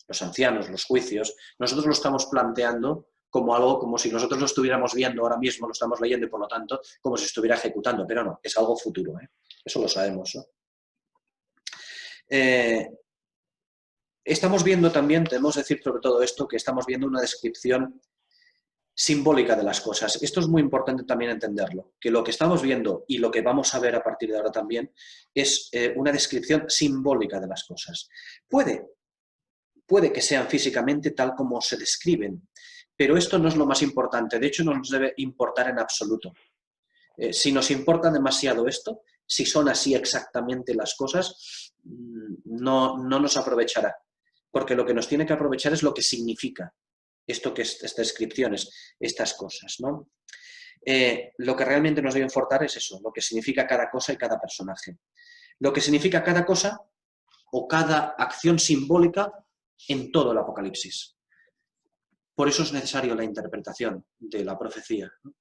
los ancianos, los juicios. Nosotros lo estamos planteando como algo, como si nosotros lo estuviéramos viendo ahora mismo, lo estamos leyendo y por lo tanto como si estuviera ejecutando, pero no, es algo futuro, eso lo sabemos, ¿no? Estamos viendo también, debemos decir sobre todo esto, que estamos viendo una descripción simbólica de las cosas. Esto es muy importante también entenderlo, que lo que estamos viendo y lo que vamos a ver a partir de ahora también es una descripción simbólica de las cosas. Puede que sean físicamente tal como se describen, pero esto no es lo más importante, de hecho no nos debe importar en absoluto. Si nos importa demasiado esto, si son así exactamente las cosas, no nos aprovechará, porque lo que nos tiene que aprovechar es lo que significa esto, que es estas descripciones, estas cosas, ¿no? Lo que realmente nos debe importar es eso, lo que significa cada cosa y cada personaje. Lo que significa cada cosa o cada acción simbólica en todo el Apocalipsis. Por eso es necesario la interpretación de la profecía, ¿no?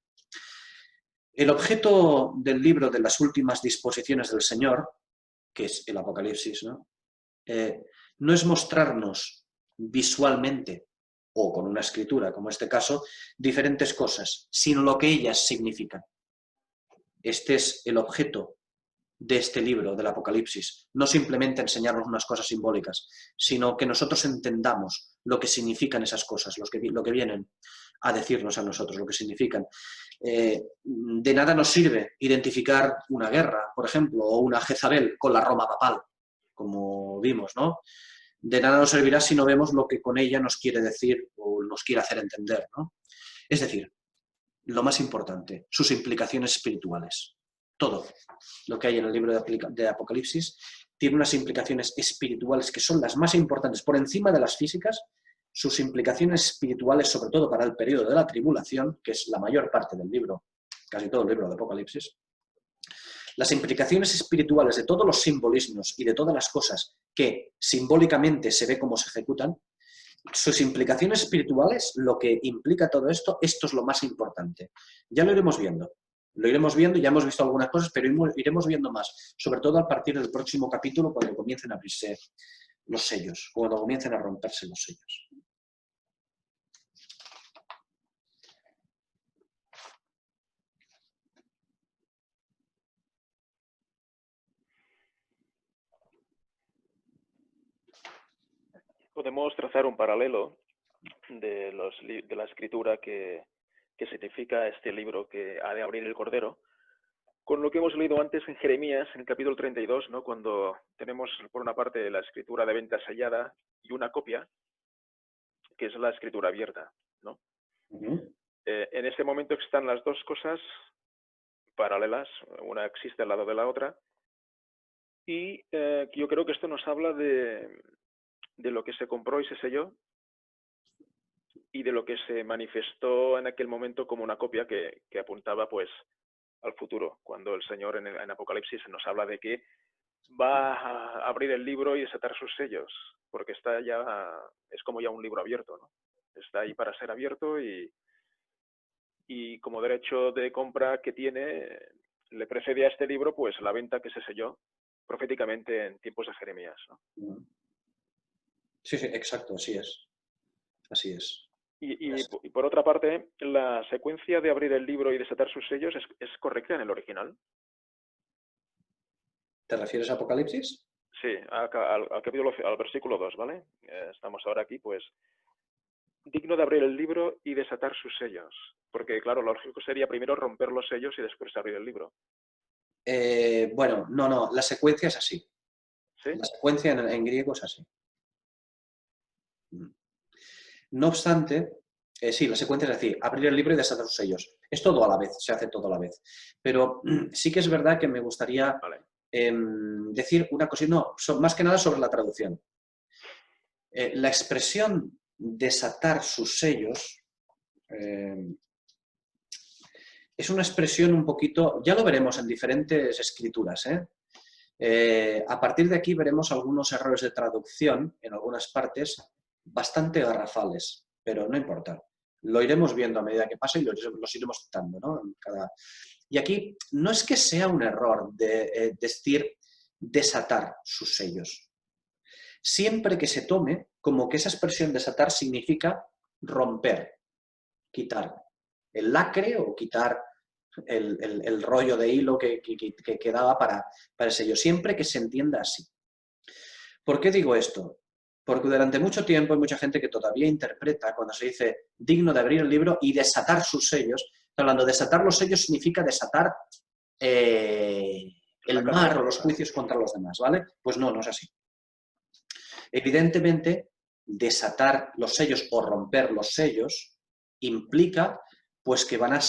El objeto del libro de las últimas disposiciones del Señor, que es el Apocalipsis, ¿no? No es mostrarnos visualmente o con una escritura, como este caso, diferentes cosas, sino lo que ellas significan. Este es el objeto de este libro, del Apocalipsis. No simplemente enseñarnos unas cosas simbólicas, sino que nosotros entendamos lo que significan esas cosas, lo que vienen a decirnos a nosotros, lo que significan. De nada nos sirve identificar una guerra, por ejemplo, o una Jezabel con la Roma papal, como vimos, ¿no? De nada nos servirá si no vemos lo que con ella nos quiere decir o nos quiere hacer entender, ¿no? Es decir, lo más importante, sus implicaciones espirituales. Todo lo que hay en el libro de Apocalipsis tiene unas implicaciones espirituales que son las más importantes, por encima de las físicas. Sus implicaciones espirituales, sobre todo para el periodo de la tribulación, que es la mayor parte del libro, casi todo el libro de Apocalipsis. Las implicaciones espirituales de todos los simbolismos y de todas las cosas que simbólicamente se ve cómo se ejecutan, sus implicaciones espirituales, lo que implica todo esto, esto es lo más importante. Ya lo iremos viendo. Lo iremos viendo, ya hemos visto algunas cosas, pero iremos viendo más, sobre todo a partir del próximo capítulo, cuando comiencen a abrirse los sellos, cuando comiencen a romperse los sellos. Podemos trazar un paralelo de la escritura que significa este libro que ha de abrir el Cordero, con lo que hemos leído antes en Jeremías, en el capítulo 32, ¿no? Cuando tenemos por una parte la escritura de venta sellada y una copia, que es la escritura abierta, ¿no? En ese momento están las dos cosas paralelas, una existe al lado de la otra, y yo creo que esto nos habla de lo que se compró y se selló, y de lo que se manifestó en aquel momento como una copia que apuntaba pues al futuro, cuando el Señor en Apocalipsis nos habla de que va a abrir el libro y desatar sus sellos, porque está ya, es como ya un libro abierto, ¿no? Está ahí para ser abierto y como derecho de compra que tiene, le precede a este libro pues la venta que se selló proféticamente en tiempos de Jeremías, ¿no? Sí, sí, exacto, así es. Así es. Y por otra parte, la secuencia de abrir el libro y desatar sus sellos es correcta en el original. ¿Te refieres a Apocalipsis? Sí, al versículo 2, ¿vale? Estamos ahora aquí, pues, digno de abrir el libro y desatar sus sellos. Porque, claro, lo lógico sería primero romper los sellos y después abrir el libro. Bueno, no, la secuencia es así. ¿Sí? La secuencia en griego es así. No obstante, sí, la secuencia es decir, abrir el libro y desatar sus sellos. Es todo a la vez, se hace todo a la vez. Pero sí que es verdad que me gustaría decir una cosita, no, más que nada sobre la traducción. La expresión desatar sus sellos es una expresión un poquito, ya lo veremos en diferentes escrituras, a partir de aquí veremos algunos errores de traducción en algunas partes bastante garrafales, pero no importa. Lo iremos viendo a medida que pase y los iremos quitando, ¿no? Y aquí no es que sea un error de decir desatar sus sellos. Siempre que se tome como que esa expresión desatar significa romper, quitar el lacre o quitar el rollo de hilo que quedaba para el sello, siempre que se entienda así. ¿Por qué digo esto? Porque durante mucho tiempo hay mucha gente que todavía interpreta cuando se dice digno de abrir el libro y desatar sus sellos. Hablando de desatar los sellos significa desatar el mar o los juicios contra los demás, ¿vale? Pues no, no es así. Evidentemente, desatar los sellos o romper los sellos implica pues que van a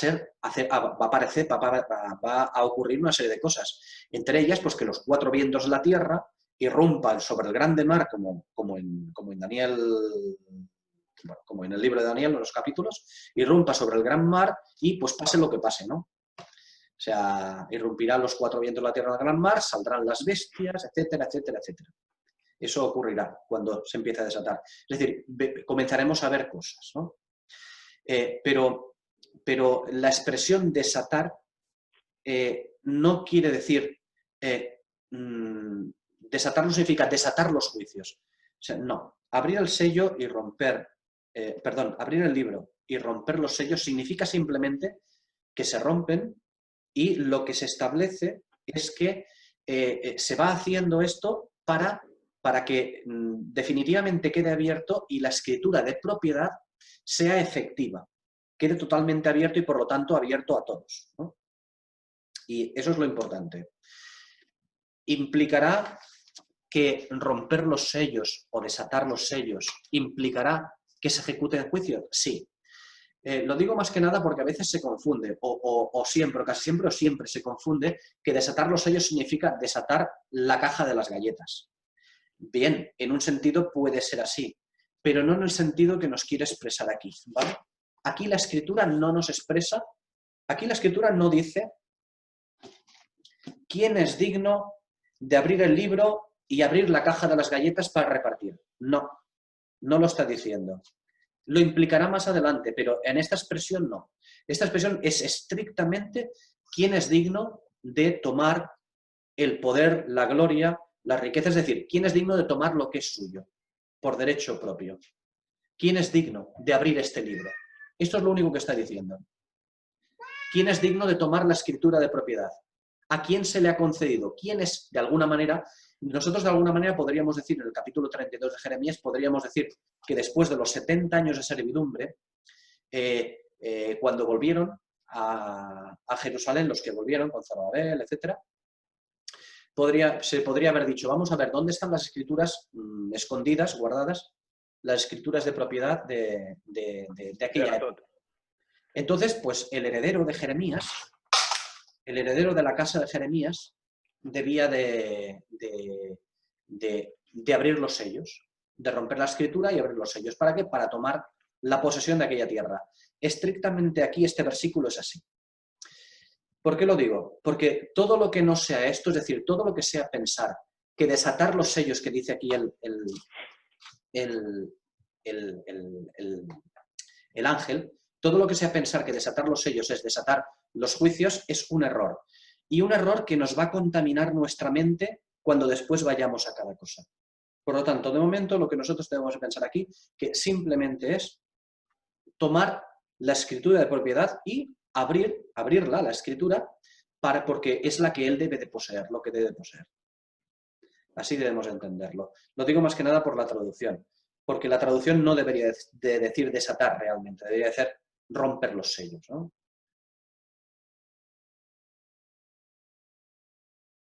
va a ocurrir una serie de cosas. Entre ellas, pues que los cuatro vientos de la tierra irrumpan sobre el grande mar, como en Daniel, bueno, como en el libro de Daniel, en los capítulos, irrumpa sobre el gran mar y pues pase lo que pase, ¿no? O sea, irrumpirán los cuatro vientos de la tierra del gran mar, saldrán las bestias, etcétera, etcétera, etcétera. Eso ocurrirá cuando se empiece a desatar. Es decir, comenzaremos a ver cosas, ¿no? Pero la expresión desatar no quiere decir desatar no significa desatar los juicios. O sea, no. Abrir el sello y romper, abrir el libro y romper los sellos significa simplemente que se rompen y lo que se establece es que se va haciendo esto para que definitivamente quede abierto y la escritura de propiedad sea efectiva, quede totalmente abierto y por lo tanto abierto a todos, ¿no? Y eso es lo importante. ¿Implicará que romper los sellos o desatar los sellos implicará que se ejecute el juicio? Sí. Lo digo más que nada porque a veces se confunde, o siempre, o casi siempre, o siempre se confunde que desatar los sellos significa desatar la caja de las galletas. Bien, en un sentido puede ser así, pero no en el sentido que nos quiere expresar aquí, ¿vale? Aquí la escritura no nos expresa, aquí la escritura no dice quién es digno de abrir el libro y abrir la caja de las galletas para repartir. No, no lo está diciendo. Lo implicará más adelante, pero en esta expresión no. Esta expresión es estrictamente quién es digno de tomar el poder, la gloria, la riqueza, es decir, quién es digno de tomar lo que es suyo, por derecho propio. ¿Quién es digno de abrir este libro? Esto es lo único que está diciendo. ¿Quién es digno de tomar la escritura de propiedad? ¿A quién se le ha concedido? ¿Quién es, de alguna manera? Nosotros de alguna manera podríamos decir, en el capítulo 32 de Jeremías, podríamos decir que después de los 70 años de servidumbre, cuando volvieron a Jerusalén, los que volvieron con Zorobabel, etc., se podría haber dicho, vamos a ver, ¿dónde están las escrituras escondidas, guardadas? Las escrituras de propiedad de aquella época. Entonces, pues el heredero de Jeremías, el heredero de la casa de Jeremías, debía de abrir los sellos, de romper la escritura y abrir los sellos. ¿Para qué? Para tomar la posesión de aquella tierra. Estrictamente aquí este versículo es así. ¿Por qué lo digo? Porque todo lo que no sea esto, es decir, todo lo que sea pensar que desatar los sellos que dice aquí el ángel, todo lo que sea pensar que desatar los sellos es desatar los juicios, es un error. Y un error que nos va a contaminar nuestra mente cuando después vayamos a cada cosa. Por lo tanto, de momento, lo que nosotros debemos pensar aquí, que simplemente es tomar la escritura de propiedad y abrirla, la escritura, porque es la que él debe de poseer, lo que debe de poseer. Así debemos entenderlo. Lo digo más que nada por la traducción, porque la traducción no debería de decir desatar realmente, debería decir romper los sellos, ¿no?